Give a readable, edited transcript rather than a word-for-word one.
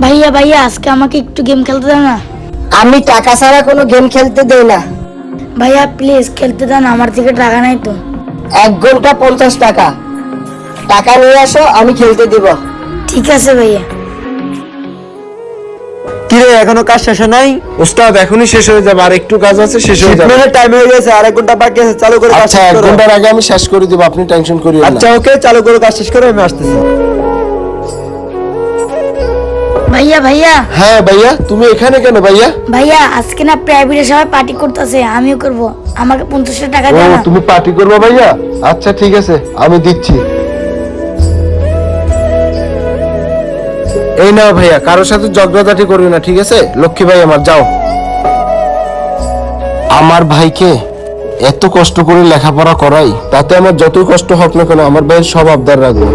ভাইয়া ভাইয়া আজকে আমাকে একটু গেম খেলতে দাও না। আমি টাকা ছাড়া কোনো গেম খেলতে দেই না। ভাইয়া প্লিজ খেলতে দাও না, আমার থেকে টাকা নাই তো। 1 ঘন্টা 50 টাকা। টাকা নিয়ে আসো, আমি খেলতে দিব। ঠিক আছে ভাইয়া। কিরে এখনো কাজ শেষ হয় নাই? ওস্তাদ এখনই শেষ হয়ে যাবে, আর একটু কাজ আছে, শেষ হয়ে যাবে। শিপমেন্টের টাইম হয়ে গেছে, আর 1 ঘন্টা বাকি আছে, চালু করে কাজ আচ্ছা, শেষ 1 করো। ঘন্টার আগে আমি শেষ করে দিব, আপনি টেনশন করিয়েন না। আচ্ছা ওকে, চালু করে কাজ শেষ করে আমি আসতেছি। ভাইয়া ভাইয়া হ্যাঁ ভাইয়া, তুমি এখানে কেন ভাইয়া? ভাইয়া আজকে না প্রাইভেটে সবাই পার্টি করতেছে, আমিও করব। আমাকে 50 টাকা ও দাও না। তুমি পার্টি করবে ভাইয়া? আচ্ছা ঠিক আছে, আমি দিচ্ছি। এই নাও ভাইয়া, কারোর সাথে ঝগড়াঝাটি করবে না, ঠিক আছে? লক্ষ্মী ভাই আমার, যাও। আমার ভাইকে এত কষ্ট করে লেখাপড়া করাই, তাতে আমার যতই কষ্ট হোক না কেন আমার ভাইয়ের সব আবদার রাখবো।